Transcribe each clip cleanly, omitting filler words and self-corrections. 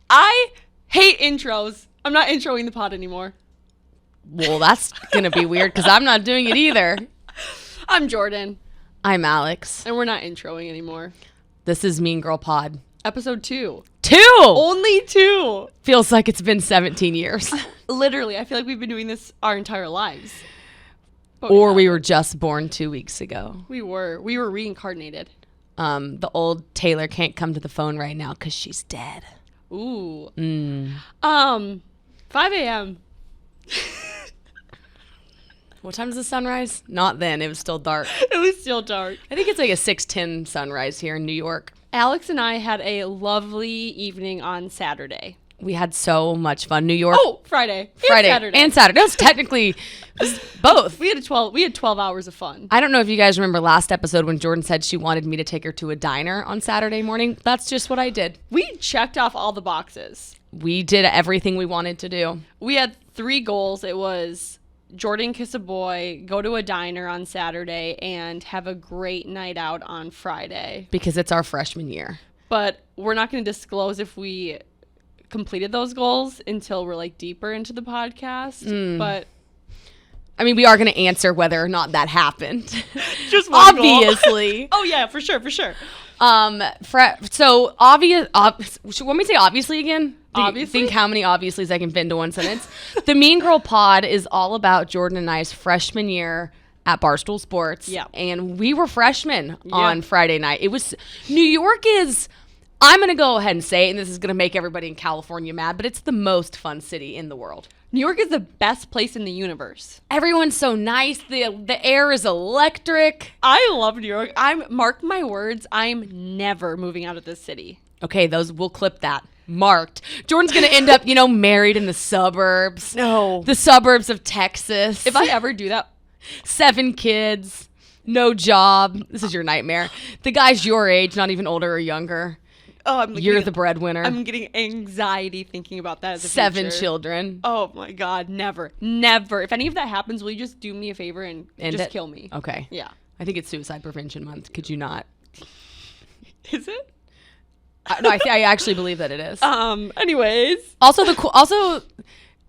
I hate intros. I'm not introing the pod anymore. Well, that's going to be weird because I'm not doing it either. I'm Jordan. I'm Alex. And we're not introing anymore. This is Mean Girl Pod. Episode 2. 2! Only 2! Feels like it's been 17 years. Literally, I feel like we've been doing this our entire lives. But Or we were just born 2 weeks ago. We were reincarnated. The old Taylor can't come to the phone right now because she's dead. Ooh. 5 a.m. What time does the sun rise? Not then. It was still dark. It was still dark. I think it's like a 6:10 sunrise here in New York. Alex and I had a lovely evening on Saturday. We had so much fun. New York. Oh, Friday. And Saturday. It was technically both. We had 12 hours of fun. I don't know if you guys remember last episode when Jordan said she wanted me to take her to a diner on Saturday morning. That's just what I did. We checked off all the boxes. We did everything we wanted to do. We had 3 goals. It was Jordan kiss a boy, go to a diner on Saturday, and have a great night out on Friday. Because it's our freshman year. But we're not going to disclose if we completed those goals until we're like deeper into the podcast. But I mean, we are going to answer whether or not that happened. just one goal. Obviously. Oh yeah, for sure. So obvious. Should want me to say obviously again? Do you Obviously? think how many obviously's I can fit into one sentence? The Mean Girl Pod is all about Jordan and I's freshman year at Barstool Sports. Yeah. And we were freshmen on Friday night. It was New York is. I'm going to go ahead and say it, and this is going to make everybody in California mad, but it's the most fun city in the world. New York is the best place in the universe. Everyone's so nice. The air is electric. I love New York. Mark my words, I'm never moving out of this city. Okay, we'll clip that. Marked. Jordan's going to end up, married in the suburbs. No. The suburbs of Texas. If I ever do that, 7 kids, no job. This is your nightmare. The guy's your age, not even older or younger. You're the breadwinner. I'm getting anxiety thinking about that as a 7 future. children. Oh my God, never. If any of that happens, will you just do me a favor and just kill me? Okay. Yeah. I think it's Suicide Prevention Month. Could you not? Is it? No, I actually believe that it is. Anyways. Also,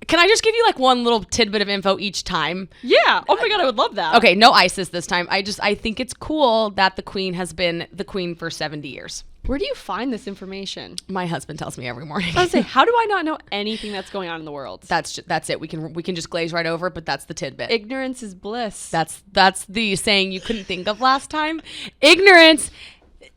can I just give you like one little tidbit of info each time? Yeah. Oh my God, I would love that. Okay, no ISIS this time. I think it's cool that the Queen has been the Queen for 70 years. Where do you find this information? My husband tells me every morning. I was say, how do I not know anything that's going on in the world? That's it. We can just glaze right over it, but that's the tidbit. Ignorance is bliss. That's the saying you couldn't think of last time. Ignorance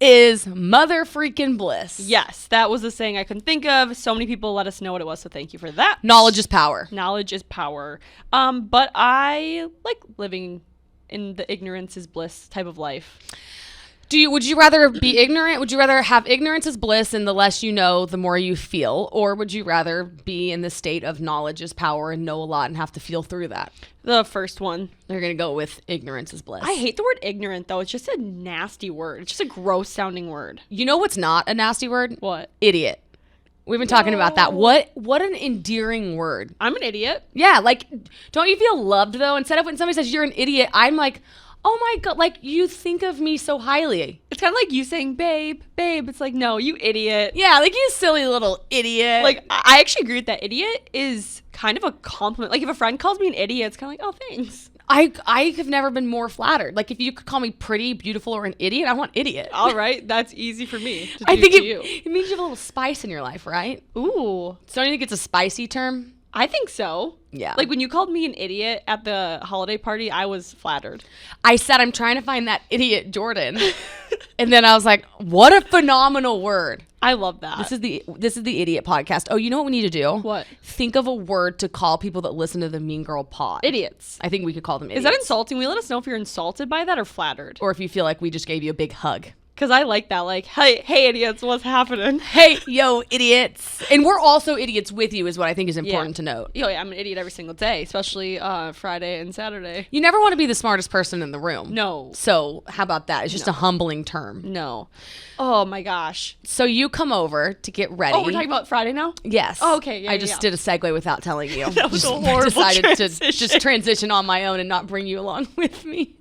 is mother freaking bliss. Yes, that was the saying I couldn't think of. So many people let us know what it was, so thank you for that. Knowledge is power. Knowledge is power. But I like living in the ignorance is bliss type of life. Would you rather be ignorant? Would you rather have ignorance as bliss and the less you know, the more you feel? Or would you rather be in the state of knowledge is power and know a lot and have to feel through that? The first one. They're going to go with ignorance is bliss. I hate the word ignorant, though. It's just a nasty word. It's just a gross sounding word. You know what's not a nasty word? What? Idiot. We've been talking about that. What an endearing word. I'm an idiot. Yeah, like, don't you feel loved, though? Instead of when somebody says you're an idiot, I'm like, oh my God, like, you think of me so highly. It's kind of like you saying, babe. It's like, no, you idiot. Yeah, like, you silly little idiot. Like, I actually agree with that. Idiot is kind of a compliment. Like, if a friend calls me an idiot, it's kind of like, oh, thanks. I have never been more flattered. Like, if you could call me pretty, beautiful, or an idiot, I want idiot. All right, that's easy for me to do I think to you. it means you have a little spice in your life, right? Ooh. So don't you think it's a spicy term? I think so. Yeah. Like when you called me an idiot at the holiday party, I was flattered. I said I'm trying to find that idiot Jordan. And then I was like, what a phenomenal word. I love that. This is the idiot podcast. Oh, you know what we need to do? What? Think of a word to call people that listen to the Mean Girl Pod. Idiots. I think we could call them idiots. Is that insulting? Will you let us know if you're insulted by that or flattered? Or if you feel like we just gave you a big hug. Because I like that. Like, hey, idiots, what's happening? Hey, yo, idiots. And we're also idiots with you is what I think is important to note. Yeah, I'm an idiot every single day, especially Friday and Saturday. You never want to be the smartest person in the room. No. So how about that? It's just a humbling term. No. Oh, my gosh. So you come over to get ready. Oh, we're talking about Friday now? Yes. Oh, okay. Yeah, I just did a segue without telling you. That was just a horrible decided transition. to just transition on my own and not bring you along with me.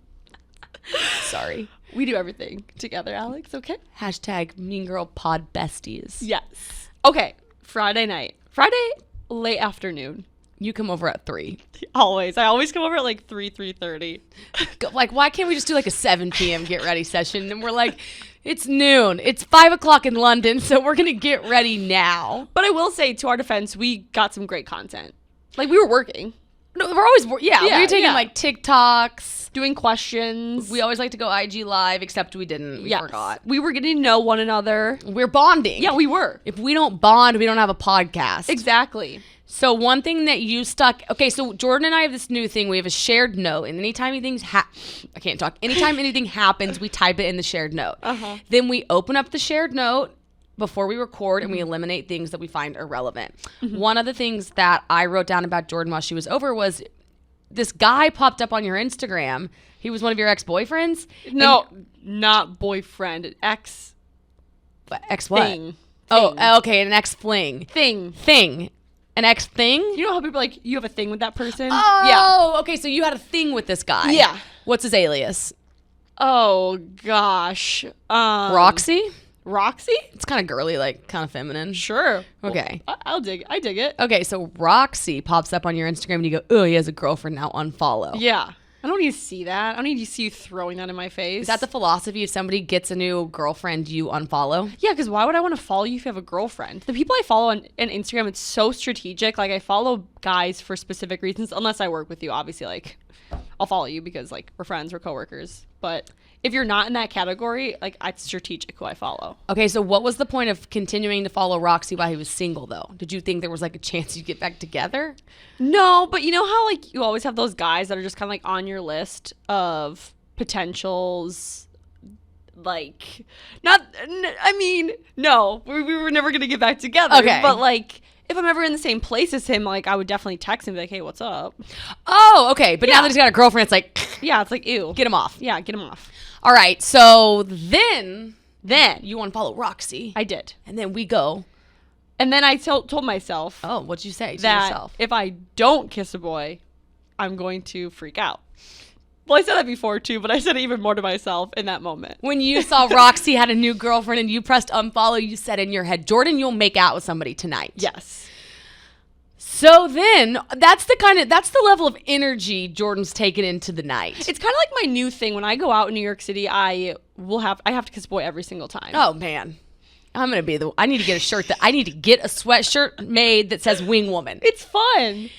Sorry. We do everything together, Alex, okay? Hashtag Mean Girl Pod Besties. Yes. Okay. Friday night. Friday late afternoon. You come over at 3. Always. I always come over at like 3:30. Like, why can't we just do like a 7 p.m. get ready session? And we're like, it's noon. It's 5 o'clock in London, so we're going to get ready now. But I will say, to our defense, we got some great content. Like, we were working. No, we're always, we're taking like TikToks. Doing questions. We always like to go IG live, except we didn't. We forgot. We were getting to know one another. We're bonding. Yeah, we were. If we don't bond, we don't have a podcast. Exactly. So one thing that you stuck. Okay, so Jordan and I have this new thing. We have a shared note, and anytime Anytime anything happens, we type it in the shared note. Then we open up the shared note before we record, and we eliminate things that we find irrelevant. One of the things that I wrote down about Jordan while she was over was this guy popped up on your Instagram. He was one of your ex-boyfriends. No, not boyfriend. Ex. Ex what? Thing. Oh, okay, an ex-fling. Thing. An ex-thing? You know how people are like, you have a thing with that person? Oh, okay, so you had a thing with this guy. Yeah. What's his alias? Oh, gosh. Roxy? Roxy? It's kind of girly, like kind of feminine. Sure. Okay. Well, I dig it. Okay, so Roxy pops up on your Instagram and you go, oh, he has a girlfriend, now unfollow. Yeah. I don't need to see that. I don't need to see you throwing that in my face. Is that the philosophy? If somebody gets a new girlfriend, you unfollow? Yeah, because why would I want to follow you if you have a girlfriend? The people I follow on Instagram, it's so strategic. Like, I follow guys for specific reasons, unless I work with you, obviously. Like, I'll follow you because, like, we're friends, we're coworkers. But if you're not in that category, like, it's strategic who I follow. Okay, so what was the point of continuing to follow Roxy while he was single, though? Did you think there was, like, a chance you'd get back together? No, but you know how, like, you always have those guys that are just kind of, like, on your list of potentials, like, no, we were never going to get back together. Okay. But, like, if I'm ever in the same place as him, like, I would definitely text him, like, hey, what's up? Oh, okay, but now that he's got a girlfriend, it's like, Yeah, it's like, ew. get him off. Yeah, get him off. All right, so then you unfollow Roxy. I did. And then we go. And then I told myself Oh, what'd you say to that yourself? if I don't kiss a boy, I'm going to freak out. Well, I said that before, too, but I said it even more to myself in that moment. When you saw Roxy had a new girlfriend and you pressed unfollow, you said in your head, Jordan, you'll make out with somebody tonight. Yes. So then that's the level of energy Jordan's taken into the night. It's kind of like my new thing. When I go out in New York City, I have to kiss a boy every single time. Oh man. I need to get a shirt I need to get a sweatshirt made that says wing woman. It's fun.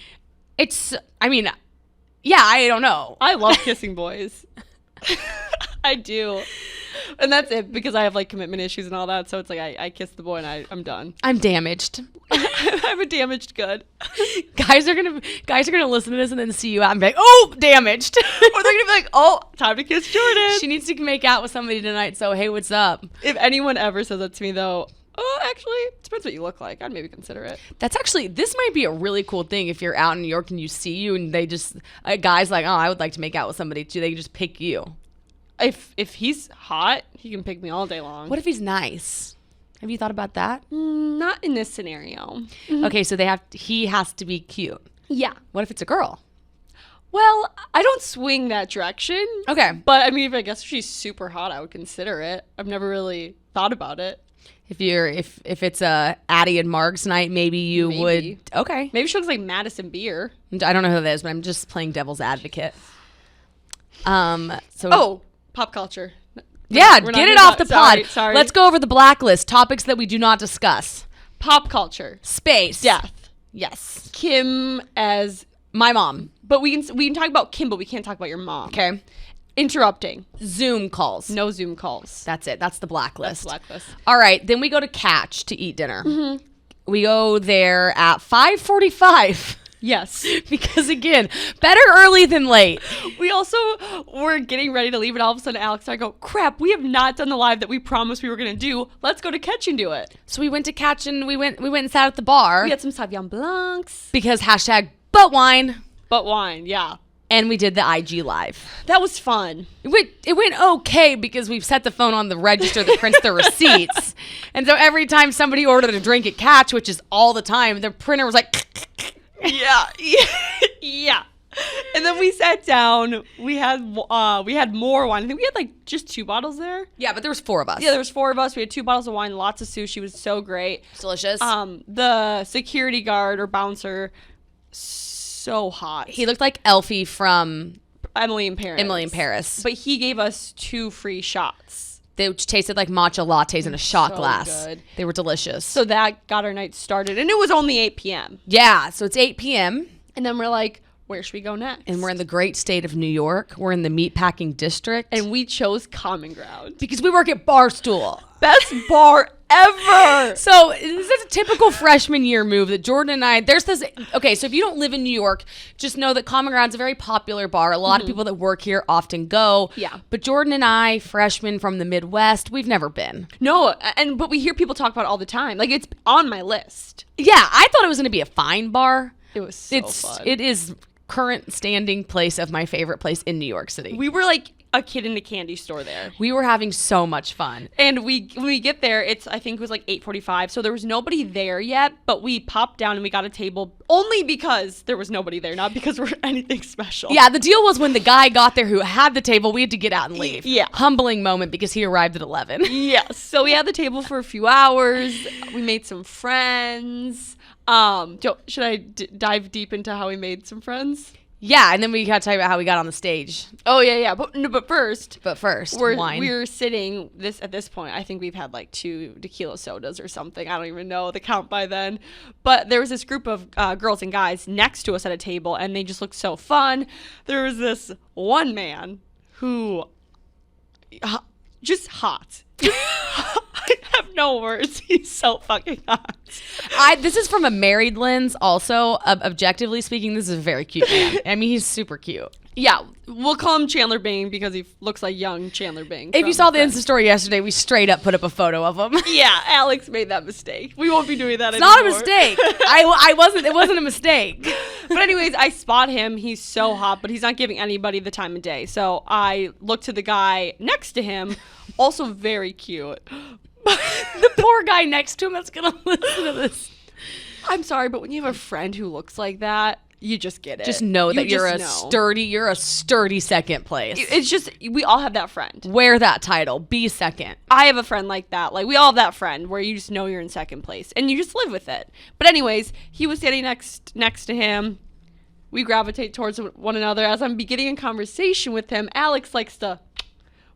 I don't know. I love kissing boys. I do. And that's it, because I have, like, commitment issues and all that. So it's like I kiss the boy and I'm done. I'm damaged. I'm a damaged good. Guys are gonna listen to this and then see you out and be like, oh, damaged. Or they're gonna be like, oh, time to kiss Jordan. She needs to make out with somebody tonight, so hey, what's up? If anyone ever says that to me, though, actually, it depends what you look like. I'd maybe consider it. This might be a really cool thing if you're out in New York and you see you and they just, a guy's like, oh, I would like to make out with somebody too. They can just pick you. If he's hot, he can pick me all day long. What if he's nice? Have you thought about that? Not in this scenario. Okay, so he has to be cute. Yeah. What if it's a girl? Well, I don't swing that direction. Okay. But I mean, if she's super hot, I would consider it. I've never really thought about it. If it's a Addie and Marg's night, maybe you would. Okay. Maybe she looks like Madison Beer. I don't know who that is, but I'm just playing devil's advocate. Pop culture. Yeah, We're get not it off the pod. Sorry. Let's go over the blacklist. Topics that we do not discuss. Pop culture. Space. Death. Yes. Kim as my mom. But we can talk about Kim, but we can't talk about your mom. Okay. Interrupting. Zoom calls. No Zoom calls. That's it. That's the blacklist. That's blacklist. All right. Then we go to Catch to eat dinner. Mm-hmm. We go there at 5:45. Yes. Because again, better early than late. We also were getting ready to leave, and all of a sudden Alex and I go, crap, we have not done the live that we promised we were going to do. Let's go to Catch and do it. So we went to Catch and we went and sat at the bar. We had some Sauvignon Blancs. Because #but wine. But wine, yeah. And we did the IG live. That was fun. It went okay because we've set the phone on the register that prints the receipts. And so every time somebody ordered a drink at Catch, which is all the time, the printer was like... Yeah. Yeah. And then we sat down. We had more wine. I think we had like just 2 bottles there. Yeah, but there was 4 of us. Yeah, there was 4 of us. We had 2 bottles of wine, lots of sushi. It was so great. It's delicious. The security guard or bouncer, so hot. He looked like Elfie from Emily in Paris. But he gave us 2 free shots. They tasted like matcha lattes in a shot So glass. good. They were delicious. So that got our night started. And it was only 8 p.m. Yeah, so it's 8 p.m. And then we're like, where should we go next? and we're in the great state of New York. We're in the meatpacking district. And we chose Common Ground. because we work at Barstool. Best bar ever. So this is a typical freshman year move that Jordan and I, there's this, okay, so if you don't live in New York, just know that Common Ground's a very popular bar. A lot of people that work here often go. Yeah. But Jordan and I, freshmen from the Midwest, we've never been. No, but we hear people talk about it all the time. Like, it's on my list. Yeah, I thought it was going to be a fine bar. It was so fun. It is current standing place of my favorite place in New York City. We were like a kid in a candy store there. We were having so much fun. And when we get there, I think it was like 8:45, so there was nobody there yet, but we popped down and we got a table only because there was nobody there, not because we're anything special. Yeah, the deal was when the guy got there who had the table, we had to get out and leave. Yeah. Humbling moment because he arrived at 11. Yes. So we had the table for a few hours. We made some friends. Should I dive deep into how we made some friends? Yeah, and then we got to talk about how we got on the stage. Oh yeah. But first, Wine. we're sitting at this point. I think we've had like 2 tequila sodas or something. I don't even know the count by then. But there was this group of girls and guys next to us at a table, and they just looked so fun. There was this one man who, just hot. I have no words. He's so fucking hot. This is from a married lens. Also, objectively speaking, this is a very cute man. I mean, he's super cute. Yeah, we'll call him Chandler Bing because he looks like young Chandler Bing. If you saw the Insta story yesterday, we straight up put up a photo of him. Yeah, Alex made that mistake. We won't be doing that It's anymore. not a mistake. It wasn't a mistake. But anyways, I spot him. He's so hot, but he's not giving anybody the time of day. So I look to the guy next to him, also very cute. The poor guy next to him that's gonna listen to this. I'm sorry, but when you have a friend who looks like that, you just get it. Just know that you're just know. you're a sturdy second place. It's just, we all have that friend. Wear that title. Be second. I have a friend like that. Like, we all have that friend where you just know you're in second place and you just live with it. But anyways, he was standing next to him. We gravitate towards one another. As I'm beginning a conversation with him, Alex likes to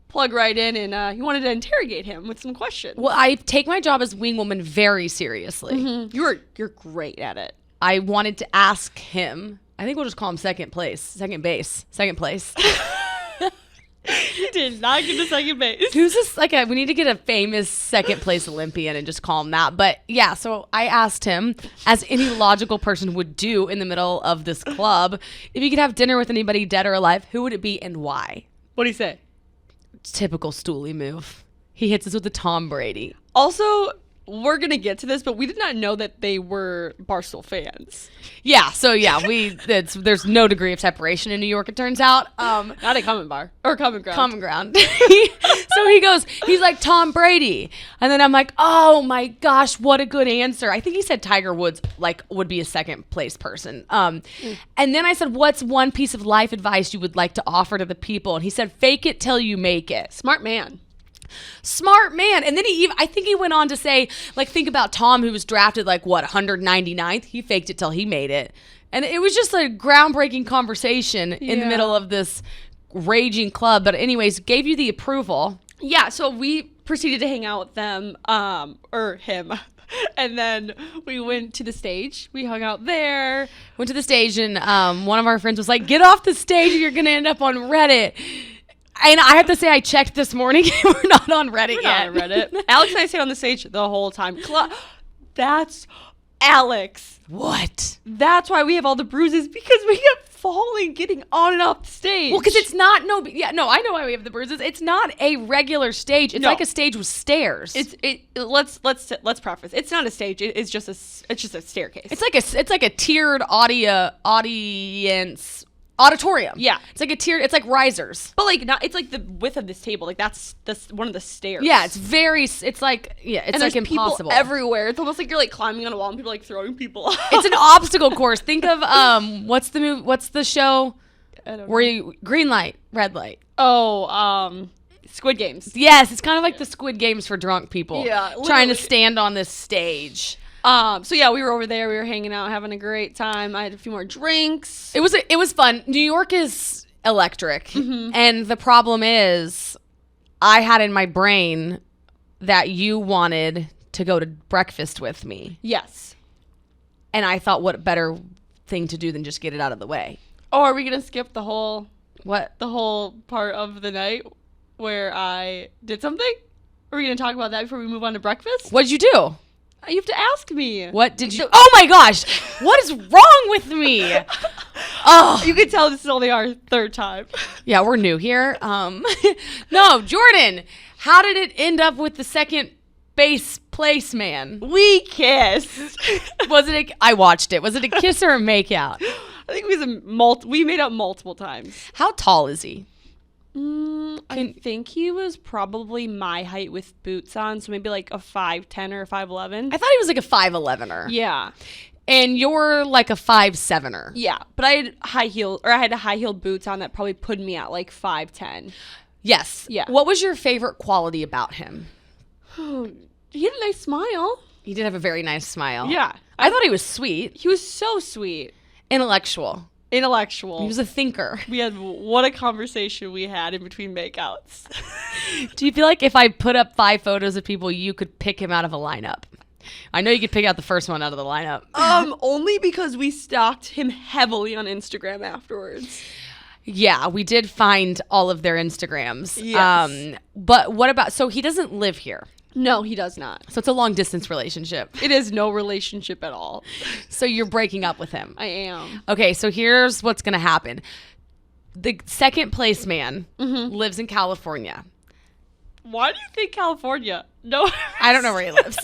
plug right in, and he wanted to interrogate him with some questions. Well, I take my job as wingwoman very seriously. You're great at it. I wanted to ask him. I think we'll just call him second place. You did not get to second base. Who's this? We need to get a famous second place Olympian and just call him that. But yeah, so I asked him, as any logical person would do in the middle of this club, if you could have dinner with anybody dead or alive, who would it be and why? What'd he say? Typical Stooley move. He hits us with a Tom Brady. Also, we're going to get to this, but we did not know that they were Barstool fans. Yeah, so yeah, there's no degree of separation in New York, it turns out. Not a Common Ground. Common Ground. So he's like, Tom Brady. And then I'm like, oh my gosh, what a good answer. I think he said Tiger Woods would be a second place person. And then I said, what's one piece of life advice you would like to offer to the people? And he said, fake it till you make it. Smart man. And then I think he went on to say, think about Tom, who was drafted 199th. He faked it till he made it. And it was just a groundbreaking conversation in the middle of this raging club. But anyways, gave you the approval. Yeah, so we proceeded to hang out with them, or him. And then we went to the stage. We hung out there. Went to the stage, and one of our friends was like, get off the stage or you're going to end up on Reddit. And I have to say, I checked this morning. We're not on Reddit yet. Not on Reddit. Alex and I stayed on the stage the whole time. That's Alex. What? That's why we have all the bruises, because we kept falling, getting on and off the stage. Well, because it's not I know why we have the bruises. It's not a regular stage. It's like a stage with stairs. Let's preface. It's not a stage. It's just a staircase. It's like a tiered audience auditorium. Yeah. It's like a tier. It's like risers. But like not, it's like the width of this table. Like that's one of the stairs. Yeah, it's like and like there's impossible. people everywhere. It's almost like you're like climbing on a wall and people like throwing people off. It's an obstacle course. Think of what's the show I don't where know. you green light, red light. Oh, Squid Games. Yes, it's kind of like the Squid Games for drunk people. Yeah, trying to literally. stand on this stage. So yeah, we were over there. We were hanging out, having a great time. I had a few more drinks. It was fun. New York is electric, and the problem is, I had in my brain that you wanted to go to breakfast with me, Yes. and I thought, what better thing to do than just get it out of the way? Oh, are we gonna skip the whole What? part of the night where I did something? Are we gonna talk about that before we move on to breakfast? What did you do? You have to ask me. What did you? So- Oh my gosh! What is wrong with me? Oh, You can tell this is only our third time. yeah, we're new here. No, Jordan. How did it end up with the second base place man? We kissed. Was it? I watched it. Was it a kiss or a makeout? I think we made up multiple times. How tall is he? I think he was probably my height with boots on, so maybe like a 5'10" or a 5'11". I thought he was like a 5'11er. Yeah. And you're like a 5'7er. Yeah, but I had I had high-heeled boots on that probably put me at like 5'10". Yes. Yeah. What was your favorite quality about him? He had a nice smile. He did have a very nice smile. Yeah. I thought he was sweet, He was so sweet. intellectual. Intellectual. He was a thinker. We had what a conversation we had in between makeouts. Do you feel like if I put up 5 photos of people, you could pick him out of a lineup? I know you could pick out the first one out of the lineup. Only because we stalked him heavily on Instagram afterwards. Yeah, we did find all of their Instagrams. Yes. But what about, so he doesn't live here. No, he does not. So it's a long distance relationship. It is no relationship at all. So you're breaking up with him. I am. Okay, so here's what's going to happen. The second place man lives in California. Why do you think California? No. I don't know where he lives.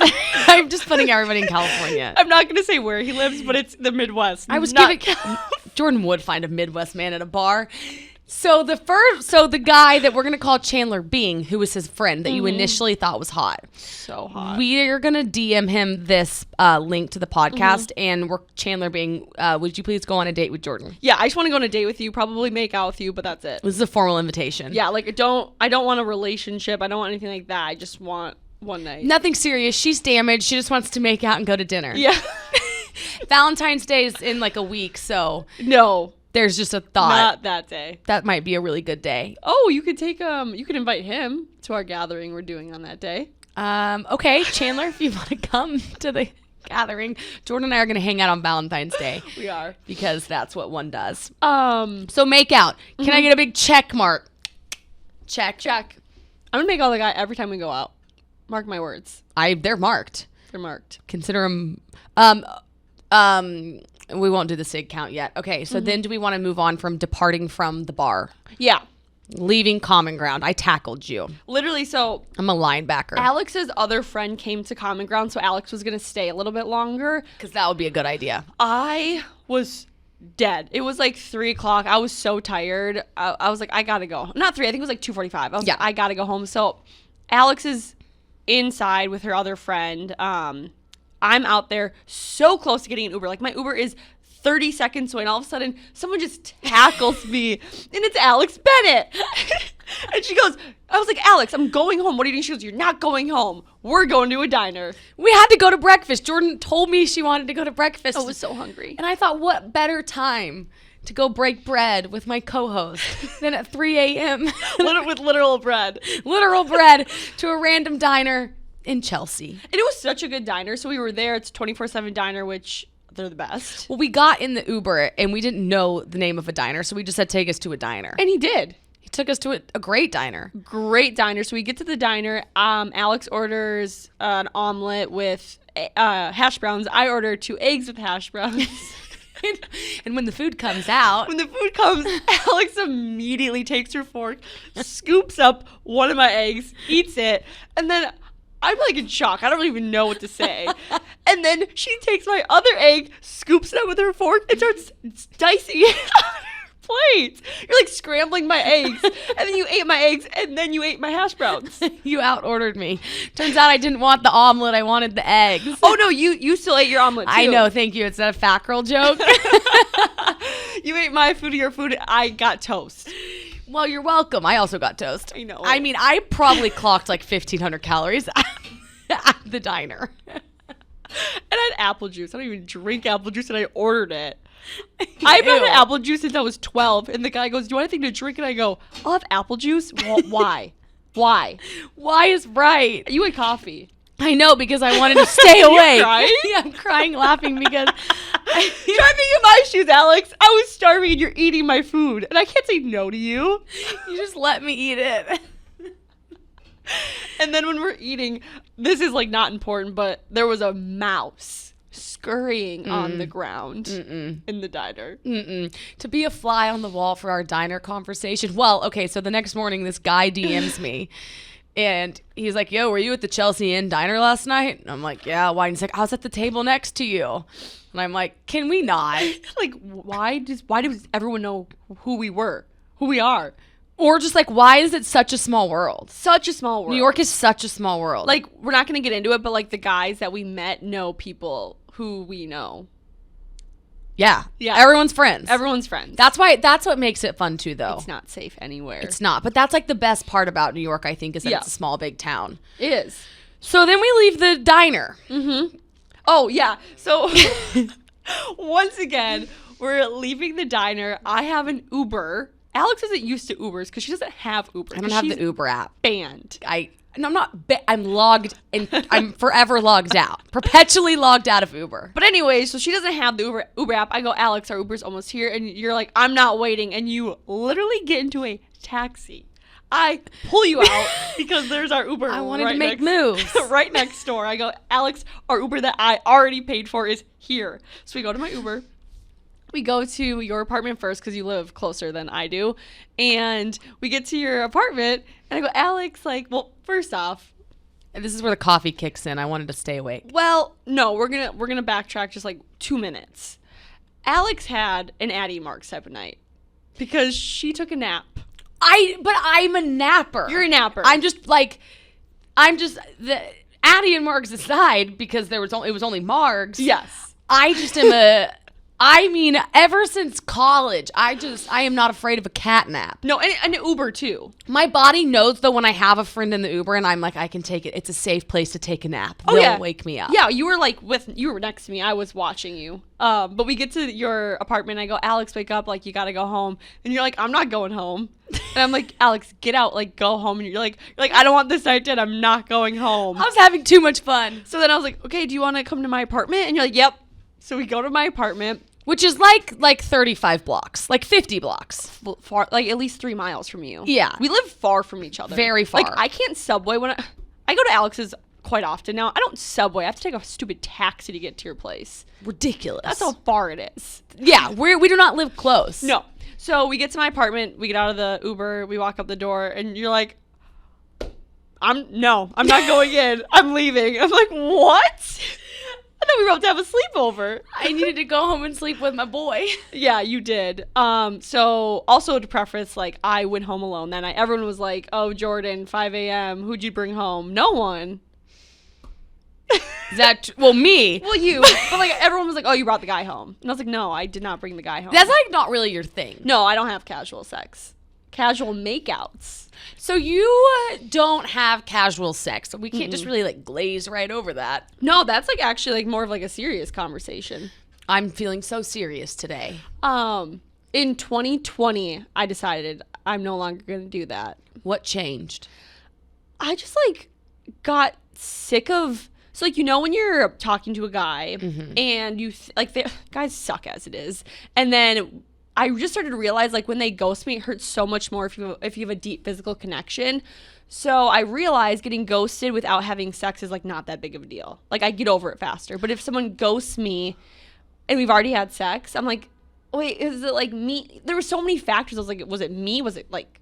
I'm just putting everybody in California. I'm not going to say where he lives, but it's the Midwest. I was not giving Jordan would find a Midwest man at a bar. So the guy that we're gonna call Chandler Bing, who was his friend that you initially thought was hot, so hot. we are gonna DM him this link to the podcast, and we're Chandler Bing. Would you please go on a date with Jordan? Yeah, I just want to go on a date with you, probably make out with you, but that's it. This is a formal invitation. Yeah, like I don't want a relationship. I don't want anything like that. I just want one night. Nothing serious. She's damaged. She just wants to make out and go to dinner. Yeah. Valentine's Day is in like a week, so No, there's just a thought not that day. that might be a really good day. Oh, you could you could invite him to our gathering we're doing on that day. Okay, Chandler, if you want to come to the gathering, Jordan and I are going to hang out on Valentine's Day We are. because that's what one does. Um, So make out. Can I get a big check mark? Check. I'm gonna make out the guy every time we go out. Mark my words. They're marked. They're marked. Consider them. We won't do the SIG count yet. Okay, so then do we want to move on from departing from the bar, Yeah. leaving common ground? I tackled you. Literally, so I'm a linebacker Alex's other friend came to Common Ground, so Alex was gonna stay a little bit longer. because that would be a good idea. I was dead. It was like 3:00. I was so tired. I was like, I gotta go. Not 3. I think it was like 2:45. I was Yeah. like, I gotta go home. So Alex is inside with her other friend. I'm out there so close to getting an Uber. Like my Uber is 30 seconds away, and all of a sudden someone just tackles me, and it's Alex Bennett. And she goes, I was like, Alex, I'm going home. What are you doing? She goes, you're not going home. We're going to a diner. We had to go to breakfast. Jordan told me she wanted to go to breakfast. I was so hungry. And I thought, what better time to go break bread with my co-host than at 3 a.m. With literal bread. literal bread to a random diner in Chelsea. And it was such a good diner. So we were there. It's 24/7 diner, which they're the best. Well, we got in the Uber and we didn't know the name of a diner, so we just said take us to a diner. And he did. He took us to a great diner. Great diner. So we get to the diner. Alex orders an omelet with hash browns. I order 2 eggs with hash browns. And when the food comes out, When the food comes, Alex immediately takes her fork, scoops up one of my eggs, eats it, and then I'm like in shock. I don't even know what to say. And then she takes my other egg, scoops it up with her fork, and starts dicing it. plate. You're like scrambling my eggs, and then you ate my eggs, and then you ate my hash browns. You out-ordered me. Turns out I didn't want the omelet. I wanted the eggs. Oh, no, you still ate your omelet, too. I know. Thank you. It's not a fat girl joke. You ate my food, your food. I got toast. Well, you're welcome. I also got toast. I know. I mean, I probably clocked like 1,500 calories at the diner. And I had apple juice. I don't even drink apple juice, and I ordered it. I've had apple juice since I was 12, and the guy goes, do you want anything to drink? And I go, I'll have apple juice? Why? Why? Why is right? You had coffee. I know, because I wanted to stay awake. Crying? Yeah, I'm crying, laughing because... Try being in my shoes, Alex. I was starving, and you're eating my food, and I can't say no to you. You just let me eat it. And then when we're eating, this is like not important, but there was a mouse scurrying on the ground in the diner. To be a fly on the wall for our diner conversation. Well, okay, so the next morning, this guy DMs me. And he's like, yo, were you at the Chelsea Inn diner last night? And I'm like, yeah, why? And he's like, I was at the table next to you. And I'm like, can we not? Like, why does everyone know who we are? Or just like, why is it such a small world? Such a small world. New York is such a small world. Like, we're not going to get into it, but like the guys that we met know people who we know. Yeah. Yeah. Everyone's friends. Everyone's friends. That's what makes it fun too, though. It's not safe anywhere. It's not. But that's like the best part about New York, I think, is that Yeah. it's a small, big town. It is. So then we leave the diner. Oh, yeah. So once again, we're leaving the diner. I have an Uber. Alex isn't used to Ubers because she doesn't have Uber. I don't have the Uber app. Banned. I'm logged and I'm forever logged out. Perpetually logged out of Uber. But anyway, so she doesn't have the Uber app. I go, Alex, our Uber's almost here. And you're like, I'm not waiting. And you literally get into a taxi. I pull you out because there's our Uber. I wanted to make moves. Right next door. I go, Alex, our Uber that I already paid for is here. So we go to my Uber. We go to your apartment first because you live closer than I do. And we get to your apartment and I go, Alex, like, well, first off, And this is where the coffee kicks in. I wanted to stay awake. well, no, we're gonna backtrack just like 2 minutes. Alex had an Addie Marks type of night because she took a nap. But I'm a napper. You're a napper. I'm just the Addie and Margs aside, because it was only Margs. Yes. I just am ever since college, I am not afraid of a cat nap. No, and an Uber too. My body knows though when I have a friend in the Uber and I'm like, I can take it. It's a safe place to take a nap. Oh, They'll yeah. wake me up. Yeah, you were next to me. I was watching you. But we get to your apartment. I go, Alex, wake up. Like, you got to go home. And you're like, I'm not going home. And I'm like, Alex, get out. Like, go home. And you're like, I don't want this night dead. I'm not going home. I was having too much fun. So then I was like, okay, do you want to come to my apartment? And you're like, yep. So we go to my apartment. Which is like 35 blocks, like 50 blocks. Far, like at least 3 miles from you. Yeah. We live far from each other. Very far. Like, I can't subway when I go to Alex's quite often now. I don't subway. I have to take a stupid taxi to get to your place. Ridiculous. That's how far it is. Yeah, we do not live close. No. So we get to my apartment, we get out of the Uber, we walk up the door, and you're like, I'm not going in. I'm leaving. I'm like, what? I thought we were about to have a sleepover. I needed to go home and sleep with my boy. Yeah, you did. So also to preface, like, I went home alone that night. Everyone was like, oh, Jordan, 5 a.m., who'd you bring home? No one. Me. Well, you. But, like, everyone was like, oh, you brought the guy home. And I was like, no, I did not bring the guy home. That's like not really your thing. No, I don't have casual sex. Casual makeouts. So you don't have casual sex. So we can't just really like glaze right over that. No, that's like actually like more of like a serious conversation. I'm feeling so serious today. In 2020, I decided I'm no longer going to do that. What changed? I just like got sick of, so like, you know, when you're talking to a guy and you guys suck as it is. And then I just started to realize, like, when they ghost me, it hurts so much more if you have a deep physical connection. So I realized getting ghosted without having sex is, like, not that big of a deal. Like, I get over it faster. But if someone ghosts me and we've already had sex, I'm like, wait, is it, like, me? There were so many factors. I was like, was it me? Was it, like,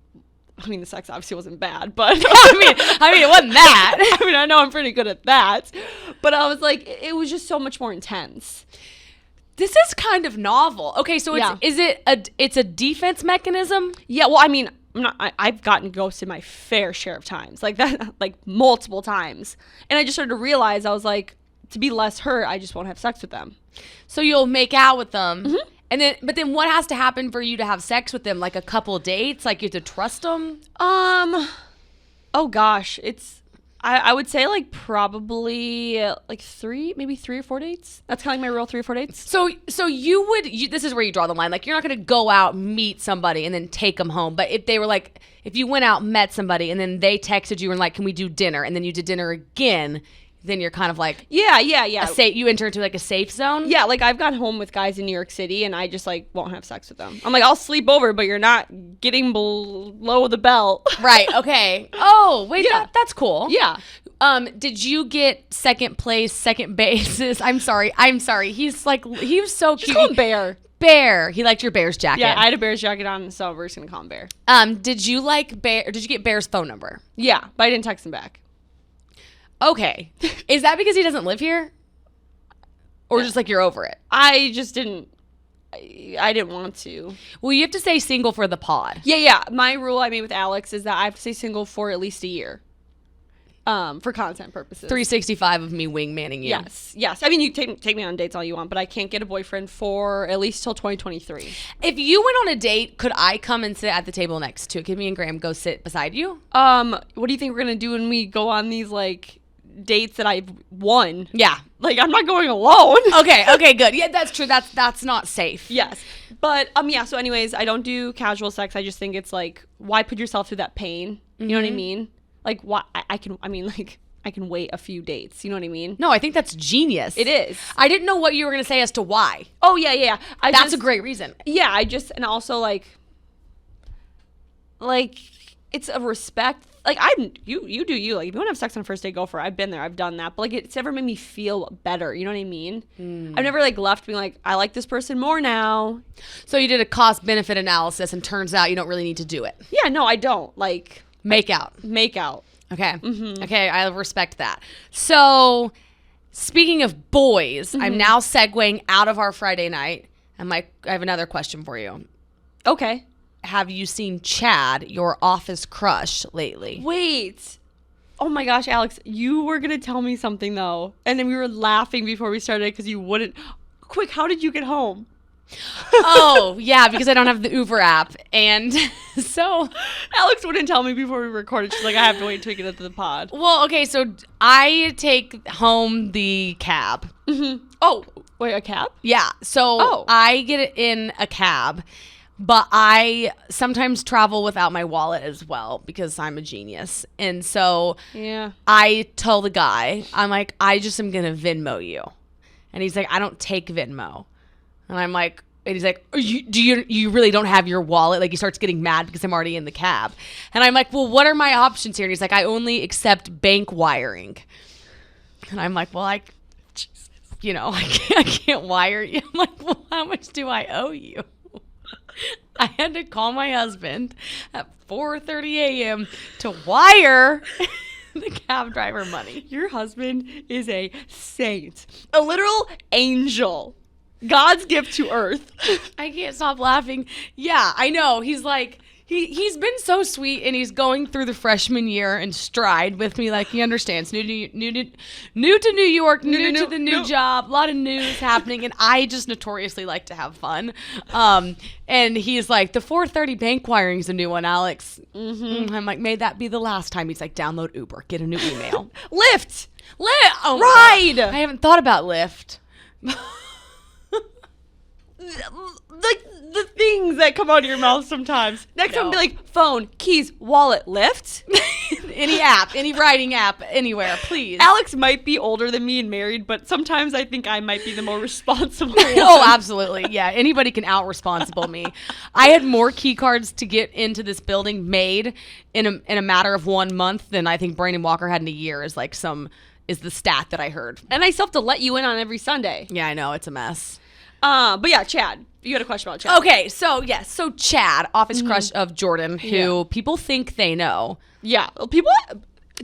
I mean, the sex obviously wasn't bad, but I mean, it wasn't that. I mean, I know I'm pretty good at that. But I was like, it was just so much more intense. This is kind of novel. Okay, so Yeah. it's a defense mechanism? Yeah, well, I mean, I've gotten ghosted my fair share of times, like that, like multiple times. And I just started to realize, I was like, to be less hurt, I just won't have sex with them. So you'll make out with them. Mm-hmm. But then what has to happen for you to have sex with them? Like a couple dates? Like you have to trust them? Oh gosh, I would say like probably like maybe 3 or 4 dates. That's kind of like my real 3 or 4 dates. So this is where you draw the line. Like you're not going to go out, meet somebody, and then take them home. But if they were like, if you went out, met somebody, and then they texted you and like, can we do dinner? And then you did dinner again, then you're kind of like, Yeah. you enter into like a safe zone. Yeah, like I've gone home with guys in New York City and I just like won't have sex with them. I'm like, I'll sleep over, but you're not getting below the belt. Right. Okay. Oh, wait. Yeah. That's cool. Yeah. Did you get second place, second bases? I'm sorry. He was so Just cute. call him Bear. Bear. He liked your Bear's jacket. Yeah, I had a Bear's jacket on, so we're just gonna call him Bear. Did you like Bear? Or did you get Bear's phone number? Yeah, but I didn't text him back. Okay. Is that because he doesn't live here? Or just like you're over it? I just didn't. I didn't want to. Well, you have to stay single for the pod. Yeah. My rule I made with Alex is that I have to stay single for at least a year. For content purposes. 365 of me wingmanning you. Yes. I mean, you take me on dates all you want, but I can't get a boyfriend for at least till 2023. If you went on a date, could I come and sit at the table next to it? Could me and Graham go sit beside you? What do you think we're gonna do when we go on these like dates that I've won? Yeah. Like I'm not going alone. Okay, good. Yeah, that's true. That's not safe. Yes. But yeah, so anyways, I don't do casual sex. I just think it's like, why put yourself through that pain? You know what I mean? Like why I can wait a few dates. You know what I mean? No, I think that's genius. It is. I didn't know what you were going to say as to why. Oh yeah. That's a great reason. Yeah, and also like it's a respect. Like you do you. Like if you want to have sex on the first date, go for it. I've been there. I've done that. But like it's never made me feel better. You know what I mean? I've never like left being like, I like this person more now. So you did a cost benefit analysis and turns out you don't really need to do it. Yeah, no, I don't. Like Make out. Okay. Mm-hmm. Okay, I respect that. So, speaking of boys, I'm now segueing out of our Friday night. And I have another question for you. Okay. Have you seen Chad, your office crush, lately? Wait. Oh my gosh, Alex, you were going to tell me something though. And then we were laughing before we started because you wouldn't. Quick, how did you get home? Oh, yeah, because I don't have the Uber app. And so Alex wouldn't tell me before we recorded. She's like, I have to wait till we get into the pod. Well, okay, so I take home the cab. Mm-hmm. Oh, wait, a cab? Yeah, so I get in a cab, but I sometimes travel without my wallet as well because I'm a genius. And so yeah, I tell the guy, I'm like, I just am going to Venmo you. And he's like, I don't take Venmo. And I'm like, and he's like, you really don't have your wallet? Like he starts getting mad because I'm already in the cab. And I'm like, well, what are my options here? And he's like, I only accept bank wiring. And I'm like, well, I can't wire you. I'm like, well, how much do I owe you? I had to call my husband at 4:30 a.m. to wire the cab driver money. Your husband is a saint, a literal angel. God's gift to earth. I can't stop laughing. Yeah, I know. He's like, he's been so sweet, and he's going through the freshman year in stride with me. Like he understands. New to New York, new to the new job, a lot of news happening, and I just notoriously like to have fun. And he's like, the 4:30 bank wiring is a new one, Alex. Mm-hmm. I'm like, may that be the last time. He's like, download Uber, get a new email. Lyft. Oh, ride. I haven't thought about Lyft. Like the things that come out of your mouth sometimes. Next time, be like, phone, keys, wallet, Lyft. Any app, any writing app, anywhere, please. Alex might be older than me and married, but sometimes I think I might be the more responsible one. Oh, absolutely. Yeah, anybody can out-responsible me. I had more key cards to get into this building made in a matter of 1 month than I think Brandon Walker had in a year is the stat that I heard. And I still have to let you in on every Sunday. Yeah, I know. It's a mess. But yeah, Chad. You had a question about Chad. Okay, so yes. So Chad, office crush of Jordan, who people think they know. Yeah. People,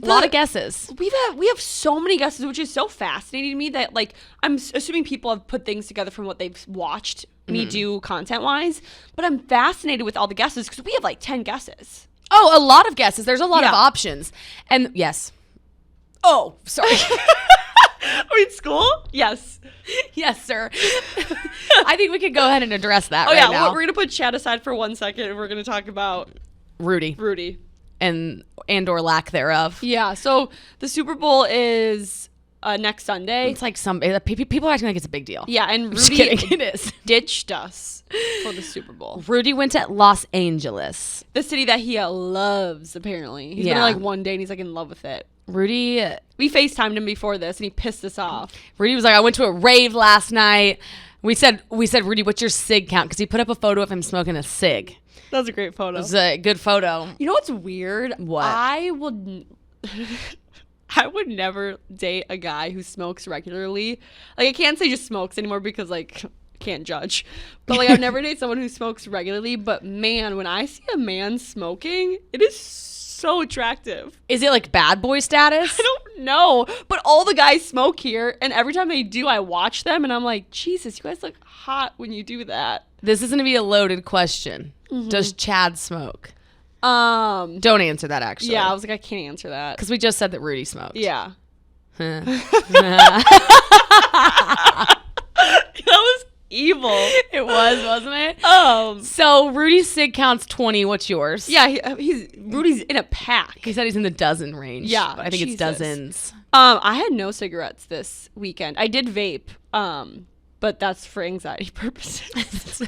A lot of guesses. We have so many guesses, which is so fascinating to me that like I'm assuming people have put things together from what they've watched me do content wise, but I'm fascinated with all the guesses because we have like 10 guesses. Oh, a lot of guesses. There's a lot of Yeah. options. And yes. Oh, sorry. Are we in school? Yes. Yes, sir. I think we could go ahead and address that Oh right yeah, now. we're gonna put Chad aside for 1 second, and we're gonna talk about Rudy Rudy. and or lack thereof. Yeah. So the Super Bowl is next Sunday. It's like people are acting like it's a big deal. Yeah, and Just Rudy kidding. It is. ditched us for the Super Bowl. Rudy went to Los Angeles. The city that he loves, apparently. He's been Yeah. there like one day and he's like in love with it. Rudy We FaceTimed him before this and he pissed us off. was like, I went to a rave last night. We said, Rudy, what's your cig count? Because he put up a photo of him smoking a cig. That was a great photo. It was a good photo. You know what's weird? What? I would never date a guy who smokes regularly. Like I can't say just smokes anymore because like can't judge. But like I've never dated someone who smokes regularly. But man, when I see a man smoking, it is so attractive. Is it like bad boy status? I don't know. But all the guys smoke here, and every time they do, I watch them and I'm like, Jesus, you guys look hot when you do that. This is going to be a loaded question. Does Chad smoke? Yeah, Don't answer that, actually. I was like, I can't answer that. Because we just said that Rudy smoked. Yeah. Huh. That was evil. It was, wasn't it? Um, So Rudy's sig count's 20. What's yours? yeah, Rudy's in a pack. He said he's in the dozen range. Yeah, But I think Jesus. it's dozens. I had no cigarettes this weekend. I did vape, but that's for anxiety purposes.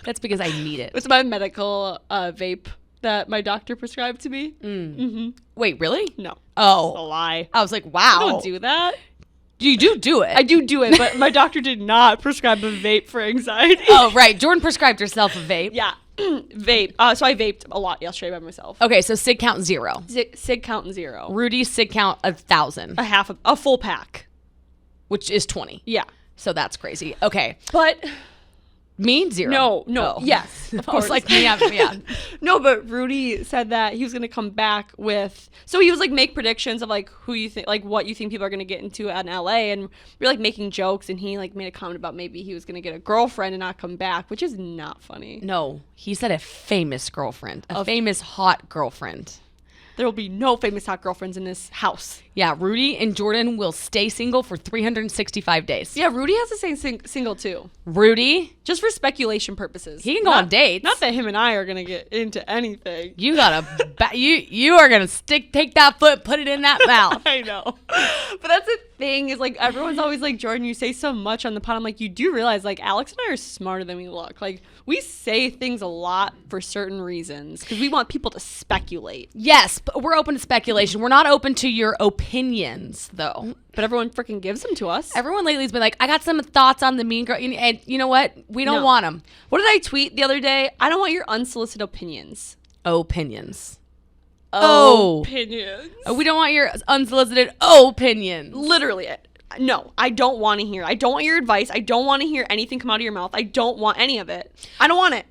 That's because I need it. It's my medical vape that my doctor prescribed to me. Wait, really? No, a Oh. lie. I was like, I wow. don't do that. You do it. I do it, but my doctor did not prescribe a vape for anxiety. Oh, right. Jordan prescribed herself a vape. Yeah, vape. So I vaped a lot yesterday by myself. Okay, so sig count 0. Sig count 0. Rudy's sig count 1,000, A full pack. which is 20. Yeah, So that's crazy. Okay. but Me, 0. no. Oh. Yes, of I was course. like, yeah. No, but Rudy said that he was going to come back with. So he was like make predictions of like who you think, like what you think people are going to get into in LA, and we were like making jokes, and he like made a comment about maybe he was going to get a girlfriend and not come back, which is not funny. No, he said a famous girlfriend, a famous hot girlfriend. There will be no famous hot girlfriends in this house. Yeah, Rudy and Jordan will stay single for 365 days. Yeah, Rudy has to stay single too, Rudy, just for speculation purposes. he can go on dates. Not that him and I are going to get into anything. You gotta, you are gonna take that foot, put it in that mouth. I know. But that's the thing is like everyone's always like, Jordan, you say so much on the pod. I'm like, you do realize like Alex and I are smarter than we look. Like we say things a lot for certain reasons because we want people to speculate. Yes, but we're open to speculation. We're not open to your opinions, though. But everyone freaking gives them to us. Everyone lately has been like, I got some thoughts on the Mean Girl, and you know what? We don't No. want them. What did I tweet the other day? I don't want your unsolicited opinions. Opinions. Oh. Opinions. We don't want your unsolicited opinions. Literally. No, I don't want to hear. I don't want your advice. I don't want to hear anything come out of your mouth. I don't want any of it. I don't want it.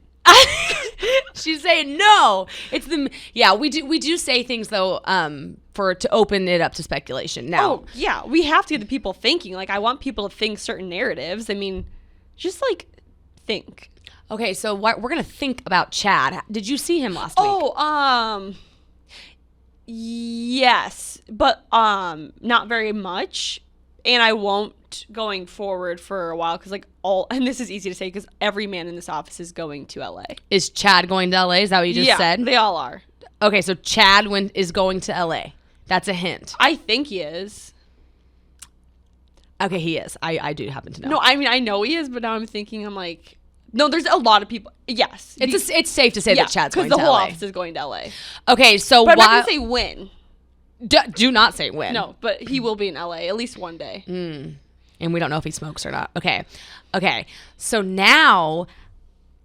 She's saying no. It's the we do say things though to open it up to speculation. Now, Oh, yeah. We have to get the people thinking. Like, I want people to think certain narratives. I mean, just like think. okay, so we're gonna think about Chad. Did you see him last week? Oh, yes, but not very much. And I won't going forward for a while because and this is easy to say because every man in this office is going to LA. Is Chad going to LA? Is that what you just said? They all are. Okay, so Chad is going to LA. That's a hint. I think he is. Okay, he is. I do happen to know. No, I mean I know he is, but now I'm thinking I'm like, no, there's a lot of people. Yes, It's safe to say that Chad's going to because the whole LA. office is going to LA. Okay, so But I'm why? not gonna say when. Do not say when. No, but he will be in LA at least one day. And we don't know if he smokes or not. Okay. So now,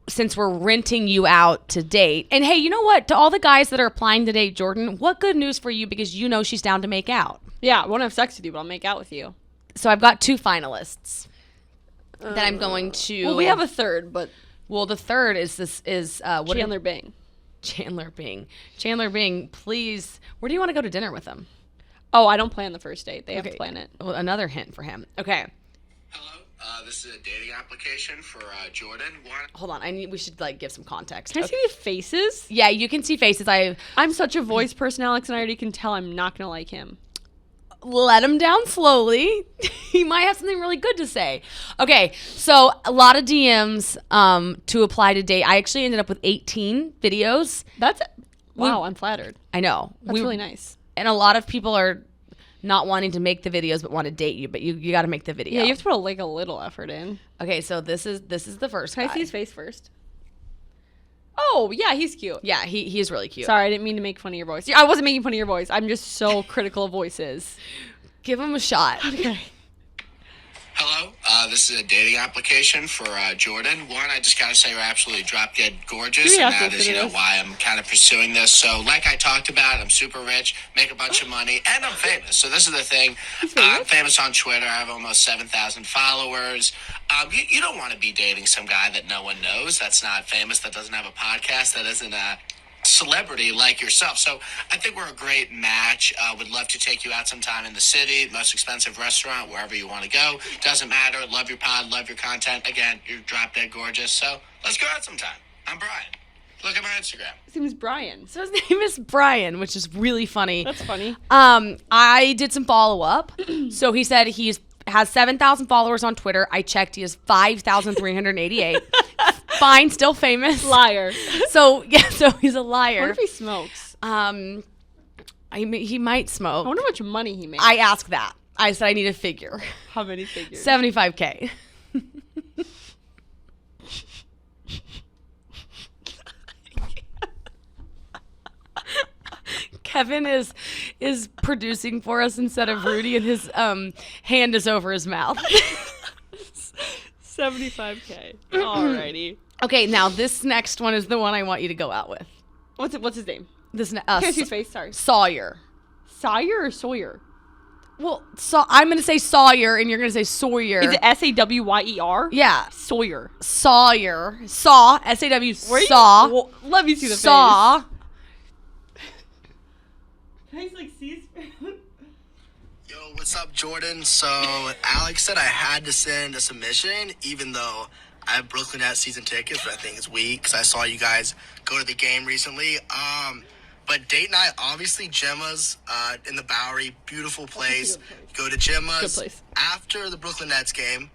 since we're renting you out to date, and hey, you know what? To all the guys that are applying to date Jordan, what good news for you because you know she's down to make out. Yeah, I won't have sex with you, but I'll make out with you. So I've got 2 finalists that I'm going to. Well, we have a third, but Well, the third is what Chandler Bing. Chandler Bing. Chandler Bing, please. Where do you want to go to dinner with him? Oh, I don't plan the first date. They have to Okay. plan it. Well, another hint for him. Okay. Hello, this is a dating application for Jordan. Hold on. We should like give some context. Can I Okay. see these faces? Yeah, you can see faces. I'm such a voice person, Alex, and I already can tell I'm not gonna like him. Let him down slowly. He might have something really good to say. Okay, so a lot of DMs to apply to date. I actually ended up with 18 videos. That's wow. I'm flattered. I know. That's really nice. And a lot of people are not wanting to make the videos but want to date you, but you got to make the video. Yeah, you have to put a little effort in. Okay, so this is the first Can guy. I see his face first? Oh, yeah, he's cute. Yeah, he is really cute. Sorry, I didn't mean to make fun of your voice. I wasn't making fun of your voice. I'm just so critical of voices. Give him a shot. Okay. Hello, this is a dating application for Jordan. One, I just gotta say you're absolutely drop dead gorgeous, Yeah, and that is, this. why I'm kind of pursuing this. So, like I talked about, I'm super rich, make a bunch of money, and I'm famous. So this is the thing. I'm famous on Twitter. I have almost 7,000 followers. You don't want to be dating some guy that no one knows, that's not famous, that doesn't have a podcast, that isn't a celebrity like yourself. So I think we're a great match. Would love to take you out sometime in the city, most expensive restaurant, wherever you want to go. Doesn't matter. Love your pod, love your content. Again, you're drop dead gorgeous. So let's go out sometime. I'm Brian. Look at my Instagram. His name is Brian. So his name is Brian, which is really funny. That's funny. I did some follow up. So he said has 7,000 followers on Twitter. I checked. He has 5,388. Fine, still famous. Liar. So he's a I liar. wonder if he smokes. He might I smoke. wonder how much money he makes. I asked that. I said I need a figure. How many figures? 75K. Kevin is producing for us instead of Rudy, and his hand is over his mouth. 75K. Alrighty. Okay, now this next one is the one I want you to go out with. What's his name? This Can I see his face? Sorry. Sawyer. Sawyer or Sawyer? Well, I'm gonna say Sawyer, and you're gonna say Sawyer. Is it Sawyer? Yeah, Sawyer. Sawyer. Saw. S-A-W. Where Saw. Well, let me see the Saw. face. Can I like see his face? Yo, what's up, Jordan? So Alex said I had to send a submission, even though I have Brooklyn Nets season tickets, but I think it's weak because I saw you guys go to the game recently. But date night, obviously Gemma's in the Bowery, beautiful place. Go to Gemma's Good place. after the Brooklyn Nets game,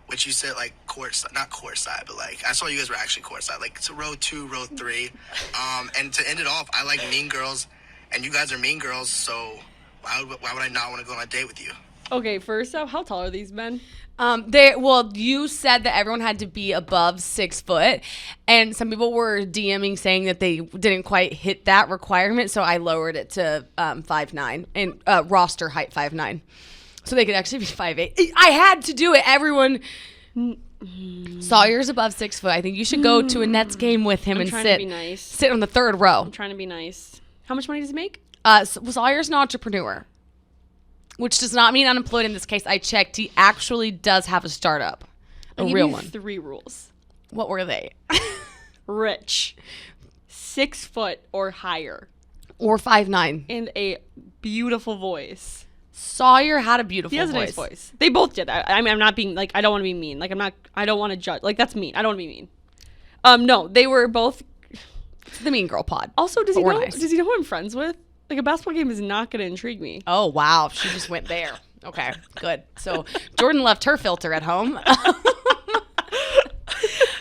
which you said like courtside, not courtside, but like I saw you guys were actually courtside, like it's row 2, row 3. And to end it off, I like Mean Girls, and you guys are Mean Girls, so why would I not want to go on a date with you? Okay, first off, how tall are these men? You said that everyone had to be above 6 foot, and some people were DMing saying that they didn't quite hit that requirement, so I lowered it to 5'9" and roster height 5'9", so they could actually be 5'8". I had to do it. Everyone. Sawyer's above 6 foot. I think you should go to a Nets game with him and trying sit. to be nice. Sit on the third row. I'm trying to be nice. How much money does he make? Sawyer's an entrepreneur, which does not mean unemployed in this case. I checked. He actually does have a startup, a I'll give real you one. 3 rules. What were they? Rich, 6 foot or higher, Or 5'9". and a beautiful voice. Sawyer had a beautiful He has voice. a nice voice. They both did. I mean, I'm not being like, I don't want to be mean. Like, I don't want to judge. Like, that's mean. I don't want to be mean. No, they were both. It's the Mean Girl pod. Also, does But he we're know? nice. Does he know who I'm friends with? Like, a basketball game is not going to intrigue me. Oh, wow. She just went there. Okay, good. So Jordan left her filter at home.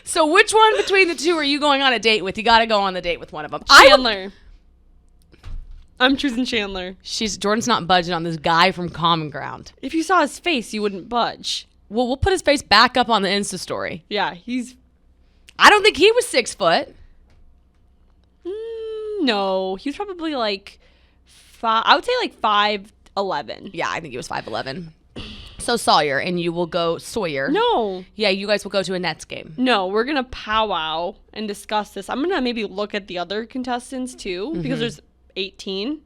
So which one between the two are you going on a date with? You got to go on the date with one of them. Chandler. I'm choosing Chandler. Jordan's not budging on this guy from Common Ground. If you saw his face, you wouldn't budge. Well, we'll put his face back up on the Insta story. Yeah, he's. I don't think he was 6 foot. No, he was probably like I would say like 5'11". Yeah, I think he was 5'11". So Sawyer, and you will go Sawyer. No, Yeah, you guys will go to a Nets game. no, we're gonna powwow and discuss this. I'm gonna maybe look at the other contestants too because there's 18.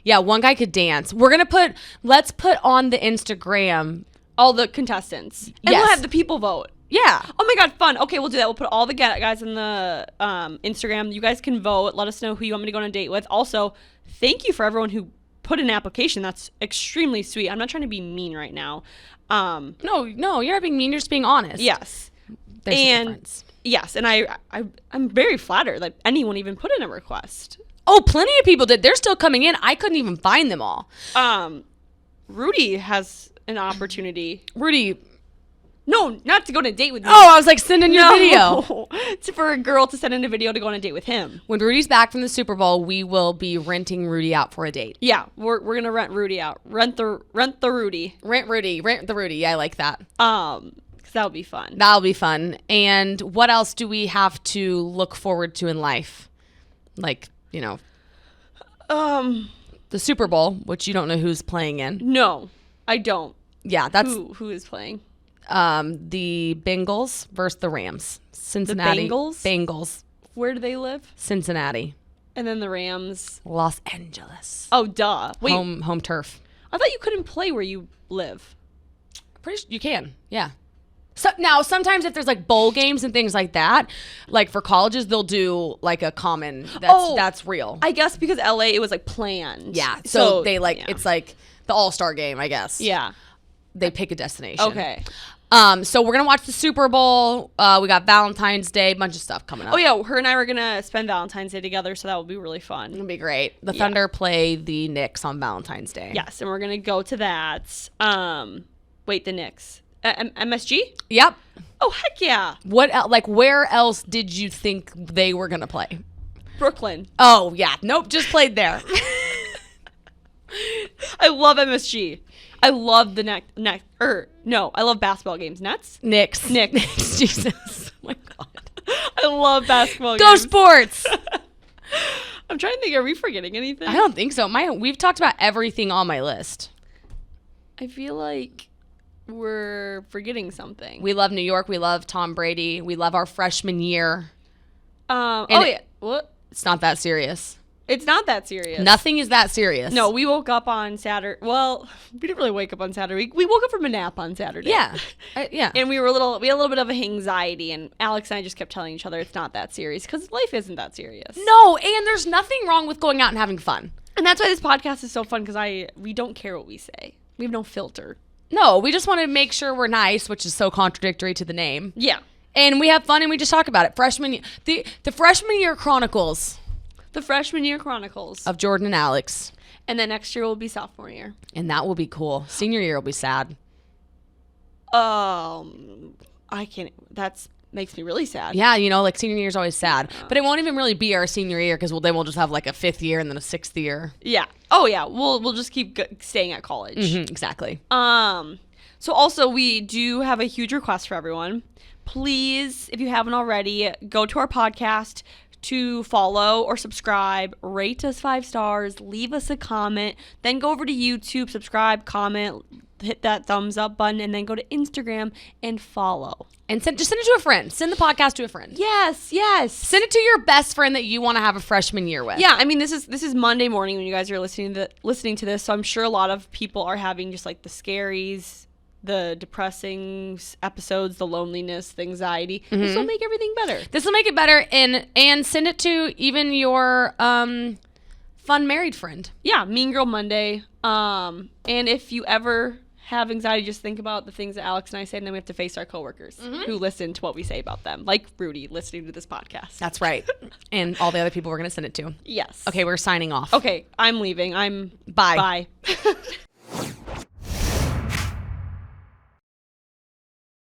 Yeah, one guy could dance. Let's put on the Instagram. All the contestants, and we'll Yes. have the people vote. Yeah. Oh my god, fun. Okay, we'll do that. We'll put all the guys in the Instagram. You guys can vote. Let us know who you want me to go on a date with. Also, thank you for everyone who put in an application, that's extremely sweet. I'm not trying to be mean right now. No, you're not being mean. You're just being honest. Yes. There's a difference. Yes, and I'm very flattered that anyone even put in a request. Oh, plenty of people did. They're still coming in. I couldn't even find them all. Rudy has an opportunity. Rudy. No, not to go on a date with me. Oh, I was like, send in your video. It's for a girl to send in a video to go on a date with him. When Rudy's back from the Super Bowl, we will be renting Rudy out for a date. Yeah, we're gonna rent Rudy out. Rent the Rudy. Rent the Rudy. Yeah, I like that. Because that would be fun. That'll be fun. And what else do we have to look forward to in life? Like, the Super Bowl, which you don't know who's playing in. No, I don't. Yeah, that's who is playing. The Bengals versus the Rams. Cincinnati. The Bengals? Bengals. Where do they live? Cincinnati. And then the Rams. Los Angeles. Oh, duh. Wait, Home turf. I thought you couldn't play where you live. Pretty sure you can. Yeah. So now sometimes if there's like bowl games and things like that, like for colleges, they'll do like a common that's real. I guess because LA, it was like planned. Yeah. So they yeah. it's like the all-star game, I guess. Yeah. They pick a destination. Okay. So we're gonna watch the Super Bowl. We got Valentine's Day, bunch of stuff coming up. Oh yeah, her and I were gonna spend Valentine's Day together, so that will be really fun. It'll be great. The Thunder play the Knicks on Valentine's Day. Yes, and we're gonna go to that. Wait, the Knicks, MSG? Yep. Oh heck yeah! Where else did you think they were gonna play? Brooklyn. Oh yeah, nope, just played there. I love MSG. I love the I love basketball games. Nets? Knicks. Jesus. Oh my God. I love basketball Go games. Sports. I'm trying to think, are we forgetting anything? I don't think so. We've talked about everything on my list. I feel like we're forgetting something. We love New York. We love Tom Brady. We love our freshman year. Yeah. What? It's not that serious. It's not that serious. Nothing is that serious. No, we woke up on Saturday. Well, we didn't really wake up on Saturday. We woke up from a nap on Saturday. Yeah. Yeah. And we had a little bit of anxiety, and Alex and I just kept telling each other it's not that serious because life isn't that serious. No, and there's nothing wrong with going out and having fun. And that's why this podcast is so fun because we don't care what we say. We have no filter. No, we just want to make sure we're nice, which is so contradictory to the name. Yeah. And we have fun and we just talk about it. The freshman year chronicles. The freshman year chronicles Of Jordan and Alex. And then next year will be sophomore year. And that will be cool. Senior year will be sad. I can't. That makes me really sad. Yeah, like senior year is always sad. But it won't even really be our senior year because then we'll just have like a 5th year and then a 6th year. Yeah. Oh yeah. We'll just keep staying at college. Mm-hmm, exactly. So also we do have a huge request for everyone. Please, if you haven't already, go to our podcast to follow or subscribe, rate us 5 stars, leave us a comment, then go over to YouTube, subscribe, comment, hit that thumbs up button, and then go to Instagram and follow. And just send it to a friend. Send the podcast to a friend. Yes. Send it to your best friend that you want to have a freshman year with. Yeah, I mean this is Monday morning when you guys are listening to this, so I'm sure a lot of people are having just like the scaries, the depressing episodes, the loneliness, the anxiety. Mm-hmm. This will make everything better. This will make it better, and send it to even your fun married friend. Yeah, Mean Girl Monday. And if you ever have anxiety, just think about the things that Alex and I say, and then we have to face our coworkers who listen to what we say about them, like Rudy listening to this podcast. That's right. And all the other people we're going to send it to. Yes. Okay, we're signing off. Okay, I'm leaving. Bye. Bye.